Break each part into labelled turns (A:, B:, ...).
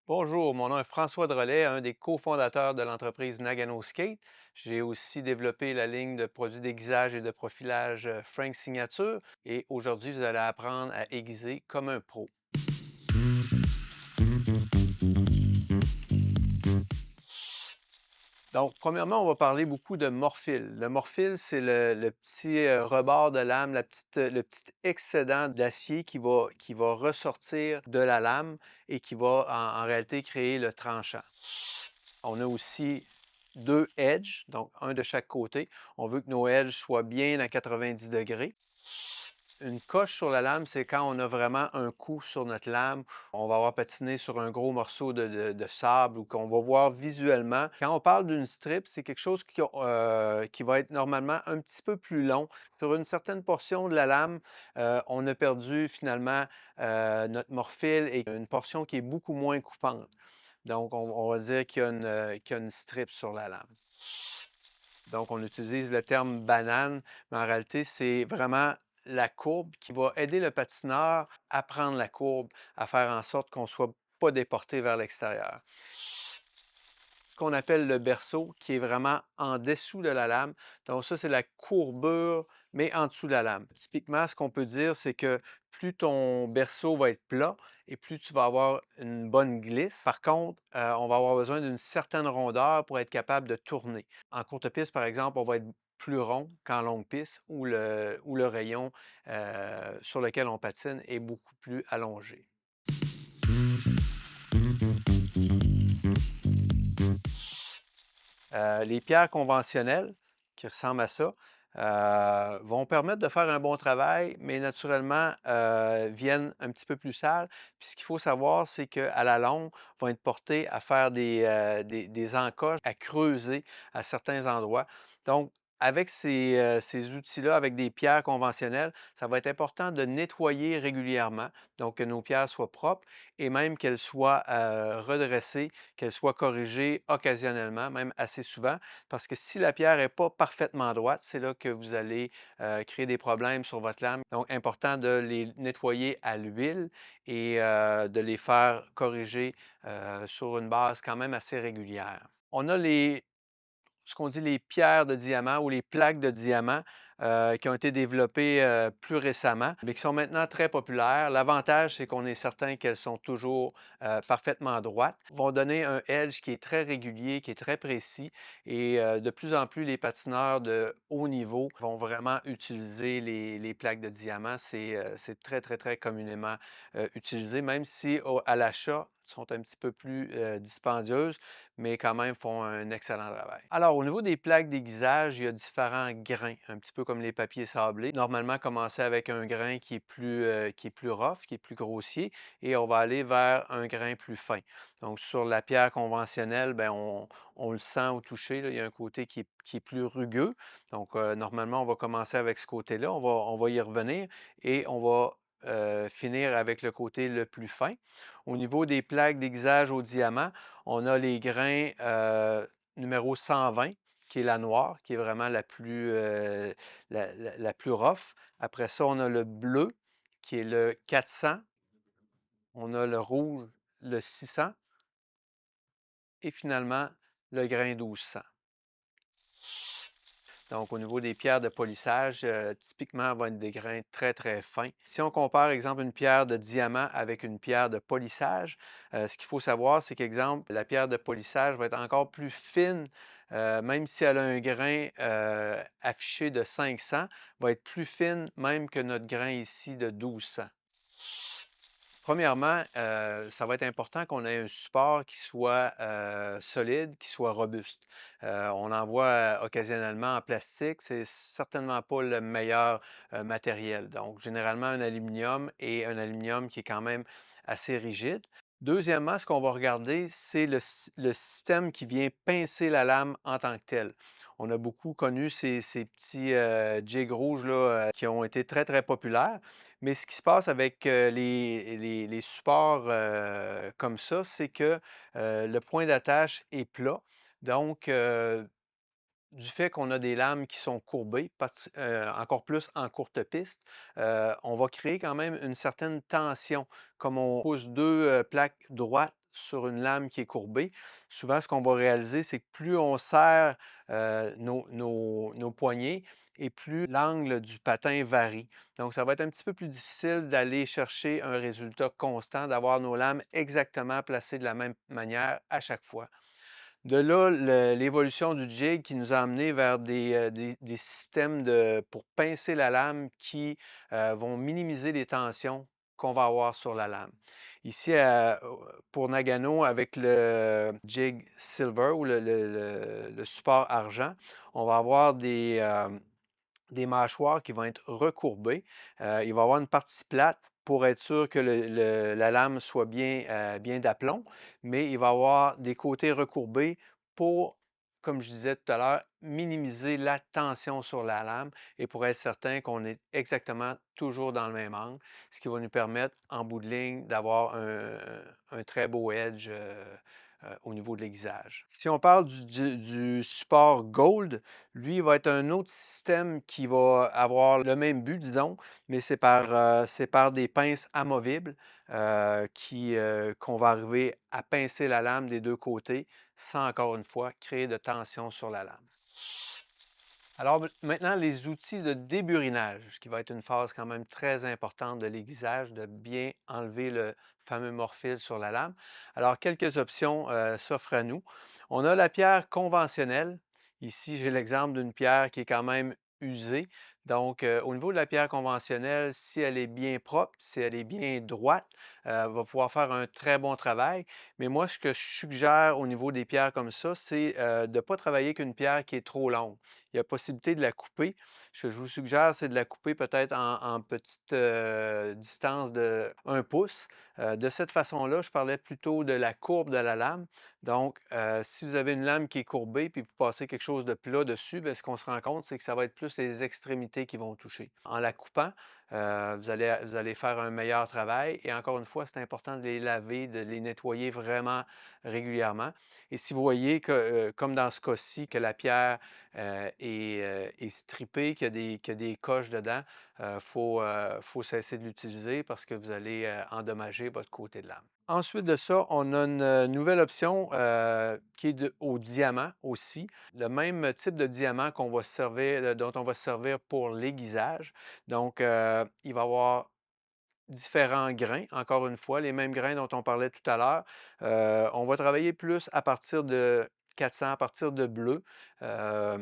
A: Bonjour, mon nom est François Drolet, un des cofondateurs de l'entreprise Nagano Skate. J'ai aussi développé la ligne de produits d'aiguisage et de profilage Frank Signature et aujourd'hui, vous allez apprendre à aiguiser comme un pro. Donc, premièrement, on va parler beaucoup de morphile. Le morphile, c'est le petit rebord de lame, le petit excédent d'acier qui va ressortir de la lame et qui va en réalité créer le tranchant. On a aussi 2 edges, donc un de chaque côté. On veut que nos edges soient bien à 90 degrés. Une coche sur la lame, c'est quand on a vraiment un coup sur notre lame. On va avoir patiné sur un gros morceau de sable ou qu'on va voir visuellement. Quand on parle d'une strip, c'est quelque chose qui va être normalement un petit peu plus long. Sur une certaine portion de la lame, on a perdu finalement notre morphile et une portion qui est beaucoup moins coupante. Donc, on va dire qu'il y a une strip sur la lame. Donc, on utilise le terme banane, mais en réalité, c'est vraiment la courbe qui va aider le patineur à prendre la courbe, à faire en sorte qu'on ne soit pas déporté vers l'extérieur. Ce qu'on appelle le berceau, qui est vraiment en dessous de la lame. Donc ça, c'est la courbure, mais en dessous de la lame. Typiquement, ce qu'on peut dire, c'est que plus ton berceau va être plat et plus tu vas avoir une bonne glisse. Par contre, on va avoir besoin d'une certaine rondeur pour être capable de tourner. En courte piste, par exemple, on va être plus rond qu'en longue piste où le rayon sur lequel on patine est beaucoup plus allongé. Les pierres conventionnelles, qui ressemblent à ça, vont permettre de faire un bon travail, mais naturellement, viennent un petit peu plus sales. Puis ce qu'il faut savoir, c'est qu'à la longue, vont être portées à faire des encoches, à creuser à certains endroits. Donc, avec ces outils-là, avec des pierres conventionnelles, ça va être important de nettoyer régulièrement, donc que nos pierres soient propres et même qu'elles soient redressées, qu'elle soit corrigée occasionnellement, même assez souvent, parce que si la pierre n'est pas parfaitement droite, c'est là que vous allez créer des problèmes sur votre lame. Donc, important de les nettoyer à l'huile et de les faire corriger sur une base quand même assez régulière. On a ce qu'on dit les pierres de diamant ou les plaques de diamant qui ont été développées plus récemment, mais qui sont maintenant très populaires. L'avantage, c'est qu'on est certain qu'elles sont toujours parfaitement droites, vont donner un edge qui est très régulier, qui est très précis et de plus en plus, les patineurs de haut niveau vont vraiment utiliser les plaques de diamant. C'est très, très, très communément utilisé, même si à l'achat, sont un petit peu plus dispendieuses mais quand même font un excellent travail. Alors, au niveau des plaques d'aiguisage, il y a différents grains, un petit peu comme les papiers sablés. Normalement, commencer avec un grain qui est plus rough, qui est plus grossier, et on va aller vers un grain plus fin. Donc, sur la pierre conventionnelle, ben, on le sent au toucher, là, il y a un côté qui est plus rugueux. Donc, normalement, on va commencer avec ce côté-là, on va y revenir et on va finir avec le côté le plus fin. Au niveau des plaques d'aiguisage au diamant, on a les grains numéro 120, qui est la noire, qui est vraiment la plus rough. Après ça, on a le bleu, qui est le 400. On a le rouge, le 600. Et finalement, le grain 1200. Donc, au niveau des pierres de polissage, typiquement, va être des grains très, très fins. Si on compare, exemple, une pierre de diamant avec une pierre de polissage, ce qu'il faut savoir, c'est qu'exemple, la pierre de polissage va être encore plus fine, même si elle a un grain affiché de 500, va être plus fine même que notre grain ici de 1200. Premièrement, ça va être important qu'on ait un support qui soit solide, qui soit robuste. On en voit occasionnellement en plastique, c'est certainement pas le meilleur matériel. Donc, généralement, un aluminium et un aluminium qui est quand même assez rigide. Deuxièmement, ce qu'on va regarder, c'est le système qui vient pincer la lame en tant que tel. On a beaucoup connu ces petits jigs rouges là, qui ont été très, très populaires. Mais ce qui se passe avec les supports comme ça, c'est que le point d'attache est plat. Donc, du fait qu'on a des lames qui sont courbées, encore plus en courte piste, on va créer quand même une certaine tension. Comme on pousse deux plaques droites sur une lame qui est courbée, souvent ce qu'on va réaliser, c'est que plus on serre nos poignets et plus l'angle du patin varie. Donc, ça va être un petit peu plus difficile d'aller chercher un résultat constant, d'avoir nos lames exactement placées de la même manière à chaque fois. De là, l'évolution du jig qui nous a amené vers des systèmes pour pincer la lame qui vont minimiser les tensions qu'on va avoir sur la lame. Ici, pour Nagano, avec le jig silver ou le support argent, on va avoir des mâchoires qui vont être recourbées. Il va y avoir une partie plate pour être sûr que la lame soit bien d'aplomb, mais il va y avoir des côtés recourbés pour, comme je disais tout à l'heure, minimiser la tension sur la lame et pour être certain qu'on est exactement toujours dans le même angle, ce qui va nous permettre, en bout de ligne, d'avoir un très beau edge au niveau de l'aiguisage. Si on parle du support Gold, lui, il va être un autre système qui va avoir le même but, disons, mais c'est par des pinces amovibles qu'on va arriver à pincer la lame des deux côtés sans, encore une fois, créer de tension sur la lame. Alors maintenant, les outils de déburinage, qui va être une phase quand même très importante de l'aiguisage, de bien enlever le fameux morphile sur la lame. Alors, quelques options s'offrent à nous. On a la pierre conventionnelle. Ici, j'ai l'exemple d'une pierre qui est quand même usée. Donc, au niveau de la pierre conventionnelle, si elle est bien propre, si elle est bien droite, elle va pouvoir faire un très bon travail. Mais moi, ce que je suggère au niveau des pierres comme ça, c'est de ne pas travailler qu'une pierre qui est trop longue. Il y a possibilité de la couper. Ce que je vous suggère, c'est de la couper peut-être en petite distance de 1 pouce. De cette façon-là, je parlais plutôt de la courbe de la lame. Donc, si vous avez une lame qui est courbée puis vous passez quelque chose de plat dessus, bien, ce qu'on se rend compte, c'est que ça va être plus les extrémités qui vont toucher. En la coupant, vous allez faire un meilleur travail. Et encore une fois, c'est important de les laver, de les nettoyer vraiment régulièrement. Et si vous voyez que, comme dans ce cas-ci, que la pierre est strippé, qu'il y a des coches dedans, faut cesser de l'utiliser parce que vous allez endommager votre côté de lame. Ensuite de ça, on a une nouvelle option qui est au diamant aussi. Le même type de diamant qu'on va se servir, dont on va se servir pour l'aiguisage. Donc, il va y avoir différents grains, encore une fois, les mêmes grains dont on parlait tout à l'heure. On va travailler plus à partir de 400, à partir de bleu. euh,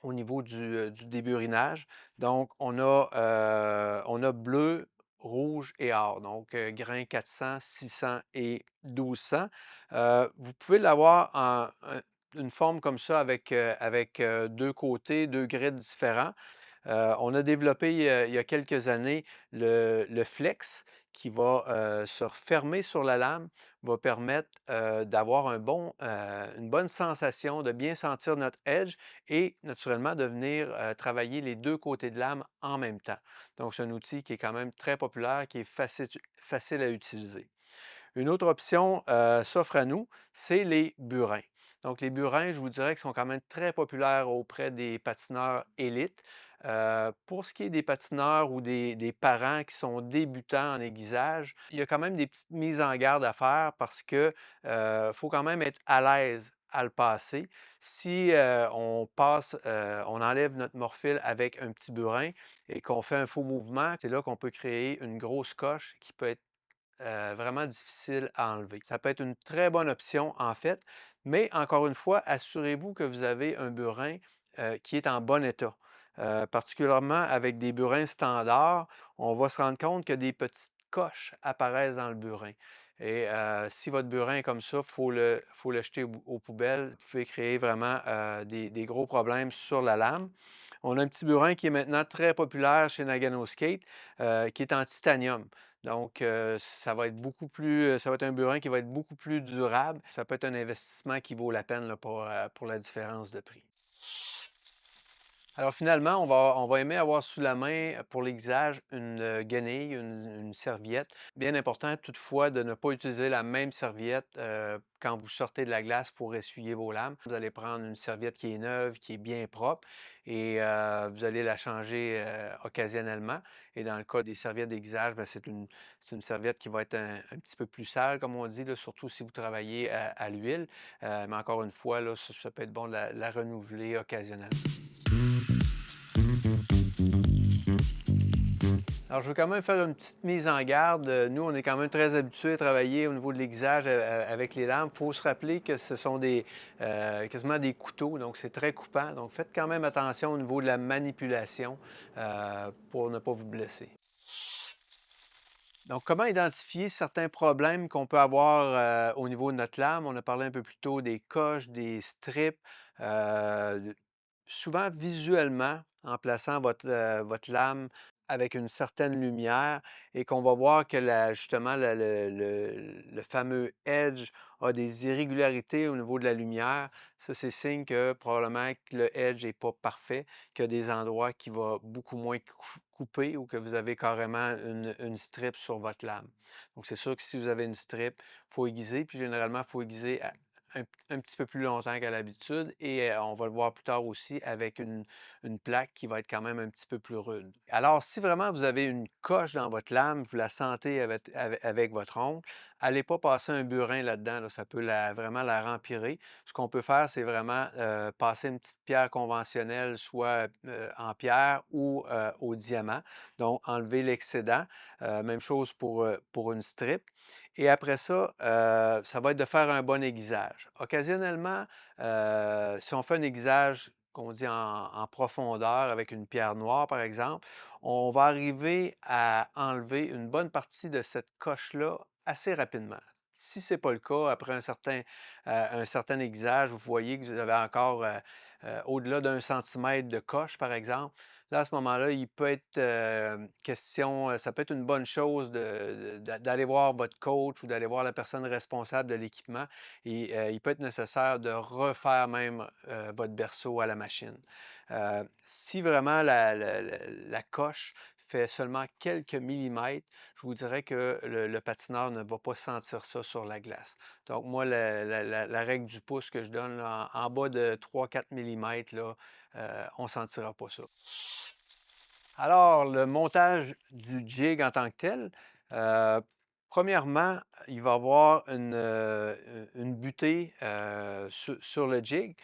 A: Au niveau du déburinage. Donc, on a bleu, rouge et or. Donc, grain 400, 600 et 1200. Vous pouvez l'avoir une forme comme ça avec deux côtés, deux grids différents. On a développé il y a quelques années le flex qui va se refermer sur la lame, va permettre d'avoir une bonne sensation, de bien sentir notre edge et naturellement de venir travailler les deux côtés de lame en même temps. Donc, c'est un outil qui est quand même très populaire, qui est facile à utiliser. Une autre option s'offre à nous, c'est les burins. Donc, les burins, je vous dirais qu'ils sont quand même très populaires auprès des patineurs élites. Pour ce qui est des patineurs ou des parents qui sont débutants en aiguisage, il y a quand même des petites mises en garde à faire parce que faut quand même être à l'aise à le passer. Si on enlève notre morphile avec un petit burin et qu'on fait un faux mouvement, c'est là qu'on peut créer une grosse coche qui peut être vraiment difficile à enlever. Ça peut être une très bonne option, en fait, mais encore une fois, assurez-vous que vous avez un burin qui est en bon état. Particulièrement avec des burins standards, on va se rendre compte que des petites coches apparaissent dans le burin. Et si votre burin est comme ça, faut le jeter aux poubelles. Vous pouvez créer vraiment des gros problèmes sur la lame. On a un petit burin qui est maintenant très populaire chez Nagano Skate, qui est en titanium. Donc, ça va être un burin qui va être beaucoup plus durable. Ça peut être un investissement qui vaut la peine là, pour la différence de prix. Alors finalement, on va aimer avoir sous la main pour l'aiguisage une guenille, une serviette. Bien important toutefois de ne pas utiliser la même serviette quand vous sortez de la glace pour essuyer vos lames. Vous allez prendre une serviette qui est neuve, qui est bien propre et vous allez la changer occasionnellement. Et dans le cas des serviettes d'aiguisage, ben, c'est une serviette qui va être un petit peu plus sale, comme on dit, là, surtout si vous travaillez à l'huile. Mais encore une fois, là, ça peut être bon de la renouveler occasionnellement. Alors, je veux quand même faire une petite mise en garde. Nous, on est quand même très habitués à travailler au niveau de l'aiguisage avec les lames. Il faut se rappeler que ce sont quasiment des couteaux, donc c'est très coupant. Donc, faites quand même attention au niveau de la manipulation pour ne pas vous blesser. Donc, comment identifier certains problèmes qu'on peut avoir au niveau de notre lame? On a parlé un peu plus tôt des coches, des strips. Euh, Souvent, visuellement, en plaçant votre lame avec une certaine lumière et qu'on va voir que justement le fameux edge a des irrégularités au niveau de la lumière, ça c'est signe que probablement que le edge n'est pas parfait, qu'il y a des endroits qui vont beaucoup moins couper ou que vous avez carrément une strip sur votre lame. Donc c'est sûr que si vous avez une strip, il faut aiguiser, puis généralement, il faut aiguiser un petit peu plus longtemps qu'à l'habitude et on va le voir plus tard aussi avec une plaque qui va être quand même un petit peu plus rude. Alors, si vraiment vous avez une coche dans votre lame, vous la sentez avec votre ongle, allez pas passer un burin là-dedans, là, ça peut vraiment la rempirer. Ce qu'on peut faire, c'est vraiment passer une petite pierre conventionnelle, soit en pierre ou au diamant. Donc, enlever l'excédent. Même chose pour une strip. Et après ça, ça va être de faire un bon aiguisage. Occasionnellement, si on fait un aiguisage qu'on dit en profondeur avec une pierre noire, par exemple, on va arriver à enlever une bonne partie de cette coche-là assez rapidement. Si ce n'est pas le cas, après un certain aiguisage, vous voyez que vous avez encore au-delà d'un centimètre de coche, par exemple, là, à ce moment-là, il peut être question, ça peut être une bonne chose d'aller voir votre coach ou d'aller voir la personne responsable de l'équipement. Et il peut être nécessaire de refaire même votre berceau à la machine. Si vraiment la coche fait seulement quelques millimètres, je vous dirais que le patineur ne va pas sentir ça sur la glace. Donc, moi, la règle du pouce que je donne, là, en bas de 3-4 millimètres, là, on ne sentira pas ça. Alors, le montage du jig en tant que tel, heu, premièrement, il va y avoir une butée, sur le jig.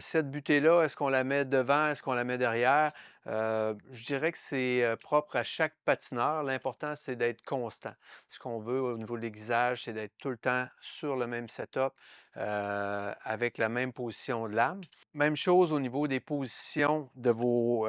A: Cette butée-là, est-ce qu'on la met devant? Est-ce qu'on la met derrière? Je dirais que c'est, propre à chaque patineur. L'important, c'est d'être constant. Ce qu'on veut au niveau de l'aiguisage, c'est d'être tout le temps sur le même setup, avec la même position de lame. Même chose au niveau des positions de vos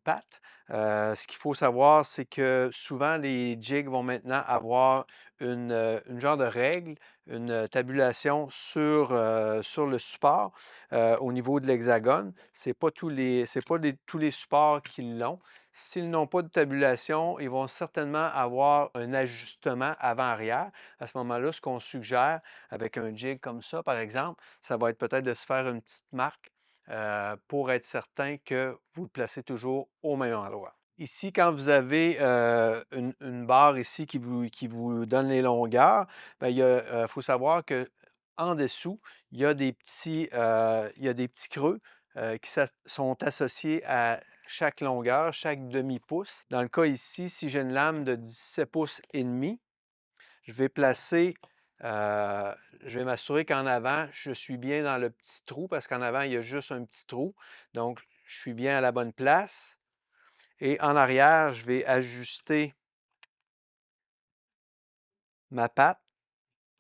A: pattes. Ce qu'il faut savoir, c'est que souvent les jigs vont maintenant avoir une genre de règle, une tabulation sur le support au niveau de l'hexagone. C'est pas tous les supports qui l'ont. S'ils n'ont pas de tabulation, ils vont certainement avoir un ajustement avant-arrière. À ce moment-là, ce qu'on suggère avec un jig comme ça, par exemple, ça va être peut-être de se faire une petite marque pour être certain que vous le placez toujours au même endroit. Ici, quand vous avez une barre ici qui vous donne les longueurs, ben, faut savoir que en dessous, il y a des petits creux qui sont associés à chaque longueur, chaque demi-pouce. Dans le cas ici, si j'ai une lame de 17 pouces et demi, je vais placer, heu, je vais m'assurer qu'en avant, je suis bien dans le petit trou parce qu'en avant, il y a juste un petit trou. Donc, je suis bien à la bonne place et en arrière, je vais ajuster ma patte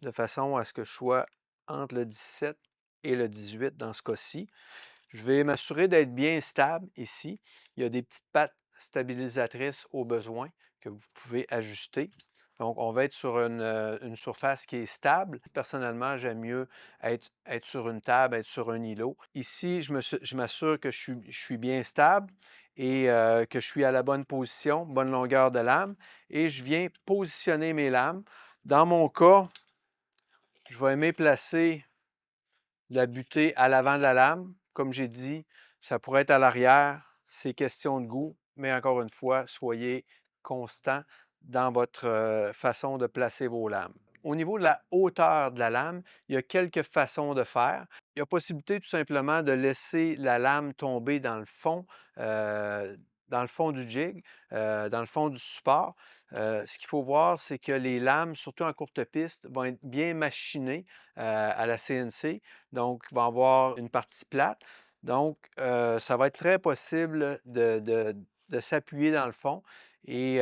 A: de façon à ce que je sois entre le 17 et le 18 dans ce cas-ci. Je vais m'assurer d'être bien stable ici. Il y a des petites pattes stabilisatrices au besoin que vous pouvez ajuster. Donc, on va être sur une surface qui est stable. Personnellement, j'aime mieux être sur une table, être sur un îlot. Ici, je m'assure que je suis bien stable et que je suis à la bonne position, bonne longueur de lame. Et je viens positionner mes lames. Dans mon cas, je vais aimer placer la butée à l'avant de la lame, comme j'ai dit, Ça pourrait être à l'arrière, c'est question de goût, mais encore une fois, soyez constant dans votre, façon de placer vos lames. Au niveau de la hauteur de la lame, il y a quelques façons de faire. Il y a possibilité tout simplement de laisser la lame tomber heu, dans le fond du jig, dans le fond du support. Ce qu'il faut voir, c'est que les lames, surtout en courte piste, vont être bien machinées, à la CNC, donc il va avoir une partie plate. Donc, ça va être très possible de s'appuyer dans le fond et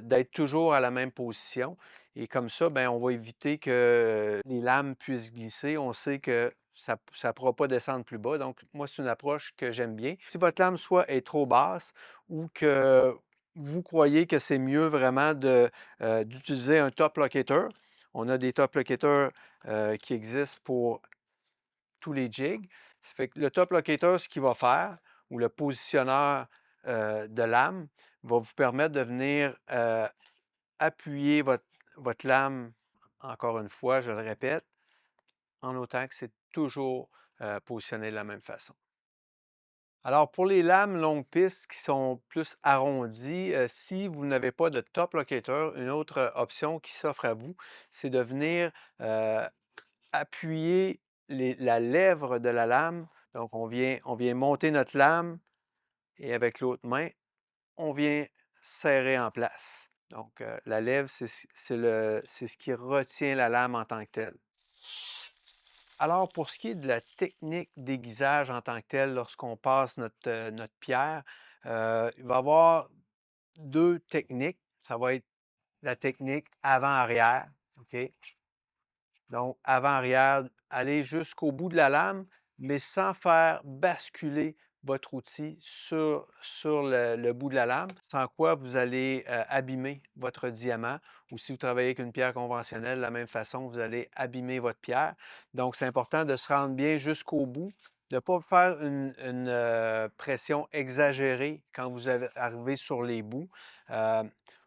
A: d'être toujours à la même position et comme ça, ben, on va éviter que les lames puissent glisser. On sait que ça pourra pas descendre plus bas. Donc moi, c'est une approche que j'aime bien. Si votre lame soit est trop basse ou que vous croyez que c'est mieux vraiment d'utiliser un top locator. On a des top locators, qui existent pour tous les jigs. Ça fait que le top locator, ce qu'il va faire, ou le positionneur de lame, va vous permettre de venir appuyer votre lame, encore une fois, je le répète, en autant que c'est toujours positionné de la même façon. Alors, pour les lames longue piste qui sont plus arrondies, si vous n'avez pas de top locator, une autre option qui s'offre à vous, c'est de venir appuyer la lèvre de la lame. Donc, on vient monter notre lame et avec l'autre main, on vient serrer en place. Donc, la lèvre, c'est ce qui retient la lame en tant que telle. Alors, pour ce qui est de la technique d'aiguisage en tant que telle, lorsqu'on passe notre pierre, il va y avoir deux techniques. Ça va être la technique avant-arrière. OK? Donc, avant-arrière, aller jusqu'au bout de la lame, mais sans faire basculer votre outil sur le bout de la lame, sans quoi vous allez abîmer votre diamant. Ou si vous travaillez avec une pierre conventionnelle, de la même façon, vous allez abîmer votre pierre. Donc, c'est important de se rendre bien jusqu'au bout, de ne pas faire une pression exagérée quand vous arrivez sur les bouts.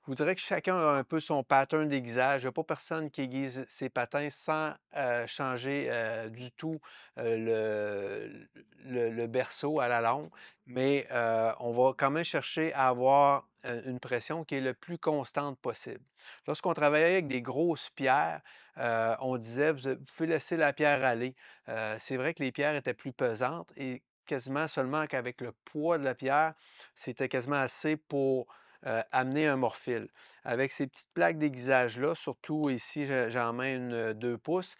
A: Je vous dirais que chacun a un peu son pattern d'aiguisage. Il n'y a pas personne qui aiguise ses patins sans changer du tout le berceau à la longue, mais on va quand même chercher à avoir une pression qui est le plus constante possible. Lorsqu'on travaillait avec des grosses pierres, on disait, vous pouvez laisser la pierre aller. C'est vrai que les pierres étaient plus pesantes et quasiment seulement qu'avec le poids de la pierre, c'était quasiment assez pour amener un morphile. Avec ces petites plaques d'aiguisage-là, surtout ici, j'en mets une 2 pouces,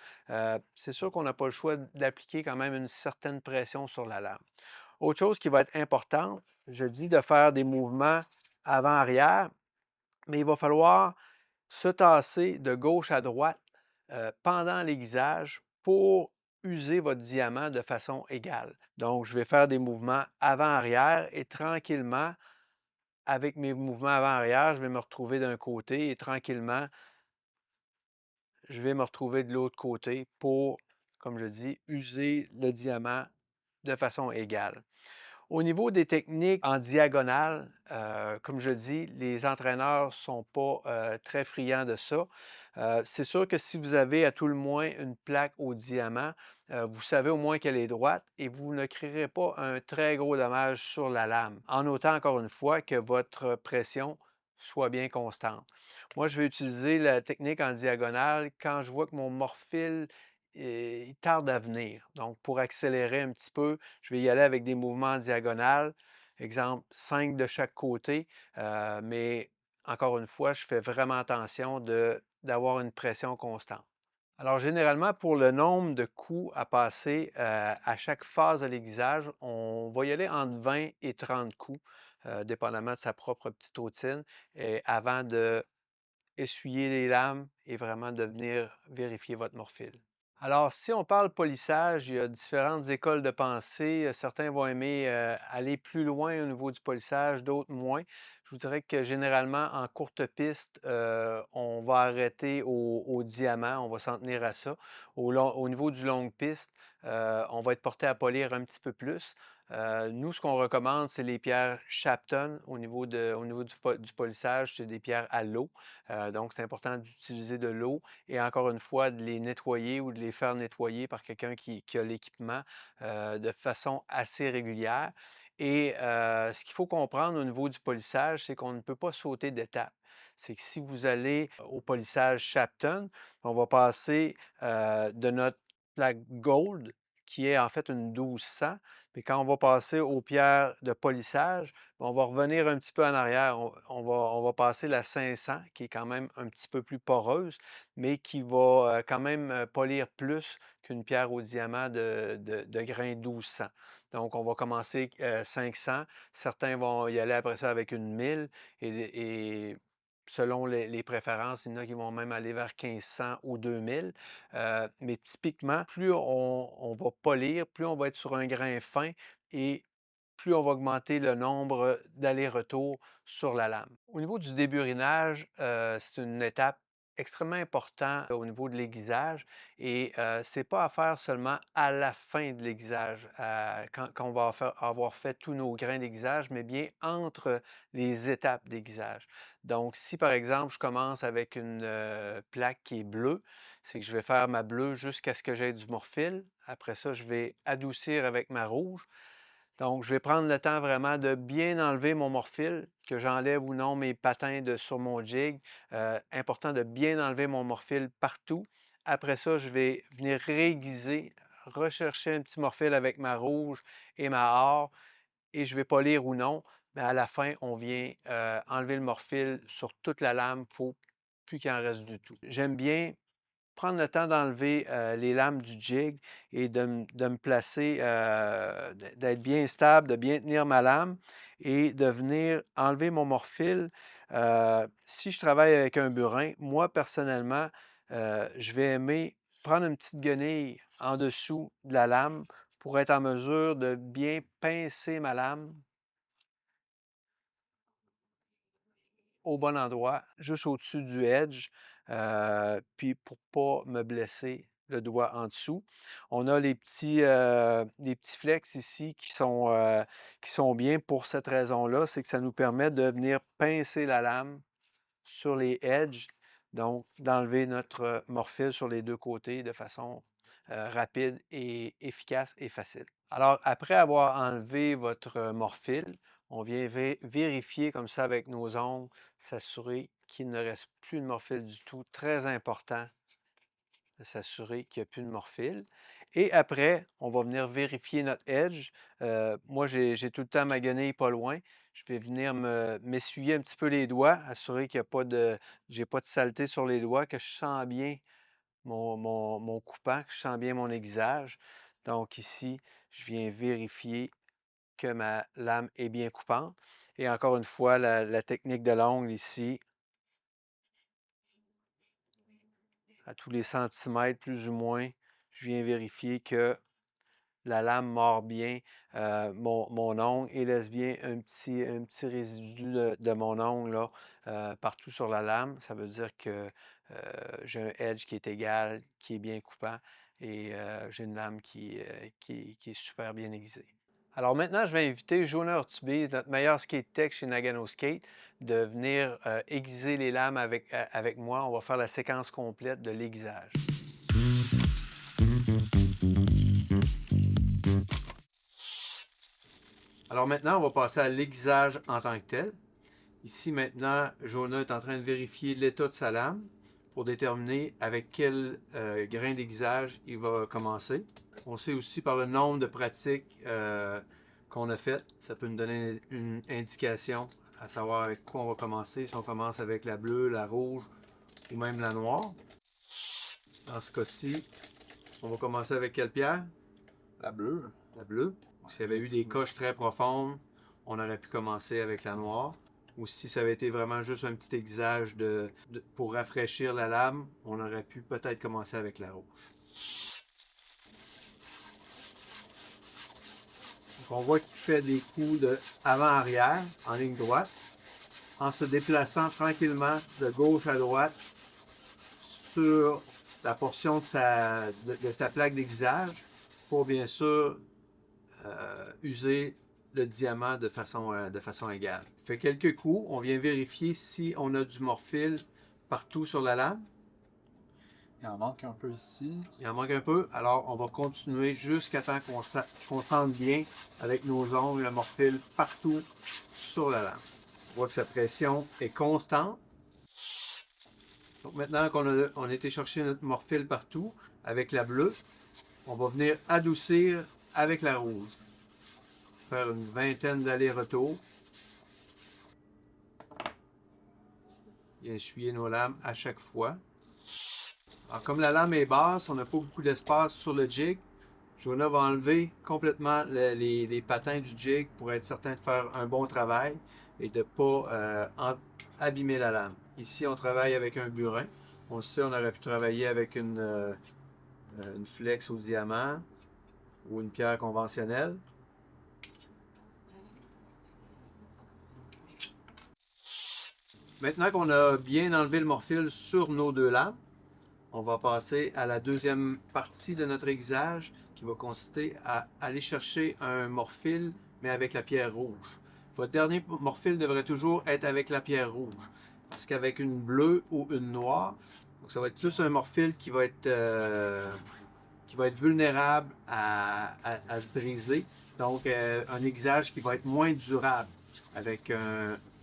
A: c'est sûr qu'on n'a pas le choix d'appliquer quand même une certaine pression sur la lame. Autre chose qui va être importante, je dis de faire des mouvements avant-arrière, mais il va falloir se tasser de gauche à droite pendant l'aiguisage pour user votre diamant de façon égale. Donc, je vais faire des mouvements avant-arrière et tranquillement, avec mes mouvements avant-arrière, je vais me retrouver d'un côté et tranquillement, je vais me retrouver de l'autre côté pour, comme je dis, user le diamant de façon égale. Au niveau des techniques en diagonale, comme je dis, les entraîneurs ne sont pas très friands de ça. C'est sûr que si vous avez à tout le moins une plaque au diamant, vous savez au moins qu'elle est droite et vous ne créerez pas un très gros dommage sur la lame, en autant encore une fois que votre pression soit bien constante. Moi, je vais utiliser la technique en diagonale quand je vois que mon morphile il tarde à venir. Donc, pour accélérer un petit peu, je vais y aller avec des mouvements en diagonale, exemple 5 de chaque côté, mais encore une fois, je fais vraiment attention d'avoir une pression constante. Alors, généralement, pour le nombre de coups à passer à chaque phase de l'aiguisage, on va y aller entre 20 et 30 coups, dépendamment de sa propre petite routine, et avant de essuyer les lames et vraiment de venir vérifier votre morphile. Alors, si on parle polissage, il y a différentes écoles de pensée. Certains vont aimer aller plus loin au niveau du polissage, d'autres moins. Je Je vous dirais que généralement, en courte piste, on va arrêter au diamant, on va s'en tenir à ça. Au niveau du longue piste, on va être porté à polir un petit peu plus. Nous, ce qu'on recommande, c'est les pierres Shapton au niveau du polissage, c'est des pierres à l'eau. Donc, c'est important d'utiliser de l'eau et encore une fois, de les nettoyer ou de les faire nettoyer par quelqu'un qui a l'équipement de façon assez régulière. Et ce qu'il faut comprendre au niveau du polissage, c'est qu'on ne peut pas sauter d'étape. C'est que si vous allez au polissage Shapton, on va passer de notre plaque gold, qui est en fait une 1200, mais quand on va passer aux pierres de polissage, on va revenir un petit peu en arrière. On va passer la 500, qui est quand même un petit peu plus poreuse, mais qui va quand même polir plus qu'une pierre au diamant de grain 1200. Donc, on va commencer 500. Certains vont y aller après ça avec une 1000 et selon les préférences, il y en a qui vont même aller vers 1500 ou 2000. Mais typiquement, plus on va polir, plus on va être sur un grain fin et plus on va augmenter le nombre d'allers-retours sur la lame. Au niveau du déburinage, c'est une étape extrêmement importante au niveau de l'aiguisage et c'est pas à faire seulement à la fin de l'aiguisage, quand on va avoir fait tous nos grains d'aiguisage, mais bien entre les étapes d'aiguisage. Donc, si par exemple, je commence avec une plaque qui est bleue, c'est que je vais faire ma bleue jusqu'à ce que j'aie du morphile. Après ça, je vais adoucir avec ma rouge. Donc, je vais prendre le temps vraiment de bien enlever mon morphile, que j'enlève ou non mes patins sur mon jig. Important de bien enlever mon morphile partout. Après ça, je vais venir réaiguiser, rechercher un petit morphile avec ma rouge et ma or et je vais polir ou non. Mais à la fin, on vient enlever le morphile sur toute la lame. Il ne faut plus qu'il en reste du tout. J'aime bien prendre le temps d'enlever les lames du jig et de me placer, d'être bien stable, de bien tenir ma lame et de venir enlever mon morphile. Si je travaille avec un burin, moi personnellement, je vais aimer prendre une petite guenille en dessous de la lame pour être en mesure de bien pincer ma lame au bon endroit, juste au-dessus du edge, puis pour pas me blesser le doigt en dessous. On a les petits flex ici qui sont bien pour cette raison-là, c'est que ça nous permet de venir pincer la lame sur les edges, donc d'enlever notre morphile sur les deux côtés de façon rapide et efficace et facile. Alors, après avoir enlevé votre morphile, on vient vérifier comme ça avec nos ongles, s'assurer qu'il ne reste plus de morphile du tout. Très important de s'assurer qu'il n'y a plus de morphile. Et après, on va venir vérifier notre edge. Moi, j'ai tout le temps ma guenille pas loin. Je vais venir m'essuyer un petit peu les doigts, assurer qu'il n'y a pas j'ai pas de saleté sur les doigts, que je sens bien mon coupant, que je sens bien mon aiguisage. Donc ici, je viens vérifier que ma lame est bien coupante. Et encore une fois, la technique de l'ongle ici, à tous les centimètres plus ou moins, je viens vérifier que la lame mord bien mon ongle et laisse bien un petit résidu de mon ongle là, partout sur la lame. Ça veut dire que j'ai un edge qui est égal, qui est bien coupant et j'ai une lame qui est super bien aiguisée. Alors maintenant, je vais inviter Jonah Ortubise, notre meilleur skate tech chez Nagano Skate, de venir aiguiser les lames avec moi. On va faire la séquence complète de l'aiguisage. Alors maintenant, on va passer à l'aiguisage en tant que tel. Ici maintenant, Jonah est en train de vérifier l'état de sa lame pour déterminer avec quel grain d'aiguisage il va commencer. On sait aussi par le nombre de pratiques qu'on a faites, ça peut nous donner une indication à savoir avec quoi on va commencer, si on commence avec la bleue, la rouge ou même la noire. Dans ce cas-ci, on va commencer avec quelle pierre?
B: La bleue.
A: La bleue. S'il y avait eu des coches très profondes, on aurait pu commencer avec la noire. Ou si ça avait été vraiment juste un petit aiguisage pour rafraîchir la lame, on aurait pu peut-être commencer avec la rouge. Donc on voit qu'il fait des coups de avant-arrière en ligne droite. en se déplaçant tranquillement de gauche à droite sur la portion de sa plaque d'aiguisage pour bien sûr user le diamant de façon égale. Fait quelques coups, on vient vérifier si on a du morphile partout sur la lame.
B: Il en manque un peu ici.
A: Il en manque un peu, alors on va continuer jusqu'à temps qu'on sente bien avec nos ongles le morphile partout sur la lame. On voit que sa pression est constante. Donc maintenant qu'on a été chercher notre morphile partout avec la bleue, on va venir adoucir avec la rouge. Faire une vingtaine d'allers-retours. Et essuyer nos lames à chaque fois. Alors, comme la lame est basse, on n'a pas beaucoup d'espace sur le jig. Jonah va enlever complètement les patins du jig pour être certain de faire un bon travail et de ne pas abîmer la lame. Ici, on travaille avec un burin. On le sait, on aurait pu travailler avec une flex au diamant ou une pierre conventionnelle. Maintenant qu'on a bien enlevé le morphile sur nos deux lames, on va passer à la deuxième partie de notre aiguisage qui va consister à aller chercher un morphile mais avec la pierre rouge. Votre dernier morphile devrait toujours être avec la pierre rouge parce qu'avec une bleue ou une noire, donc ça va être plus un morphile qui va être vulnérable à se briser. Donc un aiguisage qui va être moins durable avec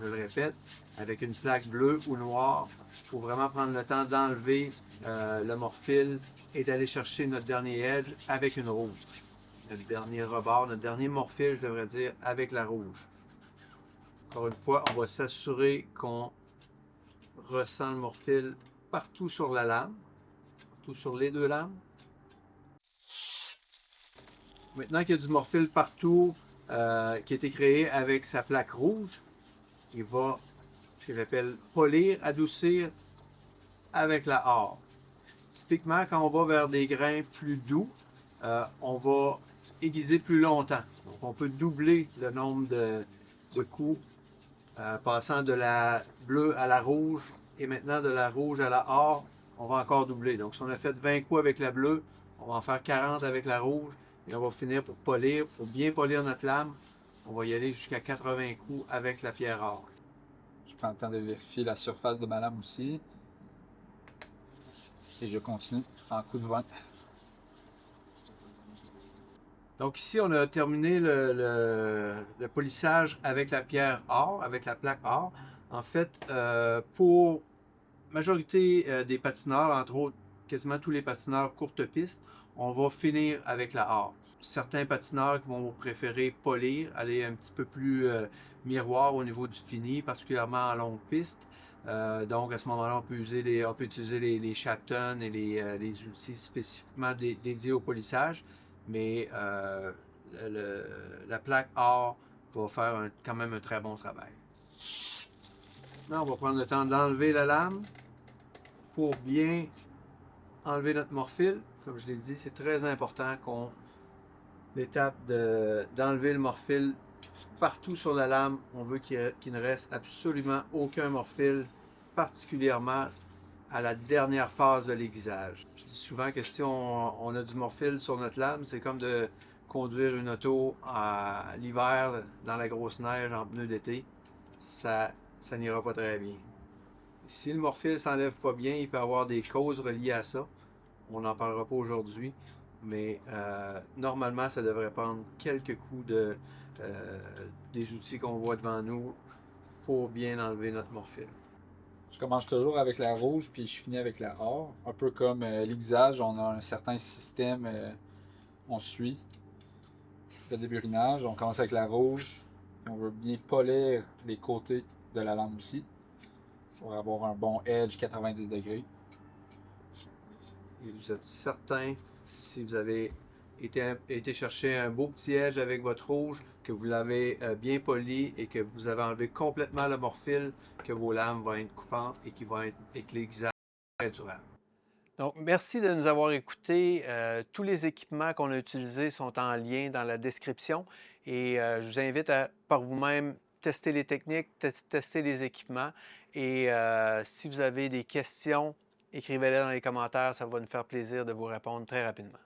A: je le répète, avec une plaque bleue ou noire. Il faut vraiment prendre le temps d'enlever le morphile et d'aller chercher notre dernier edge avec une rouge. Notre dernier rebord, notre dernier morphile, je devrais dire, avec la rouge. Encore une fois, on va s'assurer qu'on ressent le morphile partout sur la lame, partout sur les deux lames. Maintenant qu'il y a du morphile partout qui a été créé avec sa plaque rouge, il va, je l'appelle, polir, adoucir avec la hors. Typiquement, quand on va vers des grains plus doux, on va aiguiser plus longtemps. Donc, on peut doubler le nombre de coups, passant de la bleue à la rouge et maintenant de la rouge à la or, on va encore doubler. Donc, si on a fait 20 coups avec la bleue, on va en faire 40 avec la rouge et on va finir pour polir, pour bien polir notre lame. On va y aller jusqu'à 80 coups avec la pierre or.
B: Je prends le temps de vérifier la surface de ma lame aussi. Et je continue en coup de vent.
A: Donc ici, on a terminé le polissage avec la pierre or, avec la plaque or. En fait, pour majorité des patineurs, entre autres quasiment tous les patineurs courte piste, on va finir avec la or. Certains patineurs qui vont préférer polir, aller un petit peu plus miroir au niveau du fini, particulièrement en longue piste. Donc à ce moment-là, on peut utiliser les Shapton et les outils spécifiquement dédiés au polissage, mais la plaque or va faire quand même un très bon travail. Maintenant, on va prendre le temps d'enlever la lame pour bien enlever notre morphile. Comme je l'ai dit, c'est très important qu'on l'étape d'enlever le morphile partout sur la lame. On veut qu'il ne reste absolument aucun morphile, particulièrement à la dernière phase de l'aiguisage. Je dis souvent que si on a du morphile sur notre lame, c'est comme de conduire une auto à l'hiver dans la grosse neige en pneus d'été. Ça n'ira pas très bien. Si le morphile ne s'enlève pas bien, il peut y avoir des causes reliées à ça. On n'en parlera pas aujourd'hui, mais normalement, ça devrait prendre quelques coups des outils qu'on voit devant nous pour bien enlever notre morphile.
B: Je commence toujours avec la rouge, puis je finis avec la or. Un peu comme l'aiguisage, on a un certain système, on suit de déburinage. On commence avec la rouge, puis on veut bien polir les côtés de la lame aussi, pour avoir un bon edge 90 degrés.
A: Et vous êtes certain, si vous avez été chercher un beau petit edge avec votre rouge, que vous l'avez bien poli et que vous avez enlevé complètement le morphile, que vos lames vont être coupantes et que l'aiguisage va être durable. Donc, merci de nous avoir écoutés. Tous les équipements qu'on a utilisés sont en lien dans la description et je vous invite à par vous-même tester les techniques, tester les équipements. Et si vous avez des questions, écrivez-les dans les commentaires. Ça va nous faire plaisir de vous répondre très rapidement.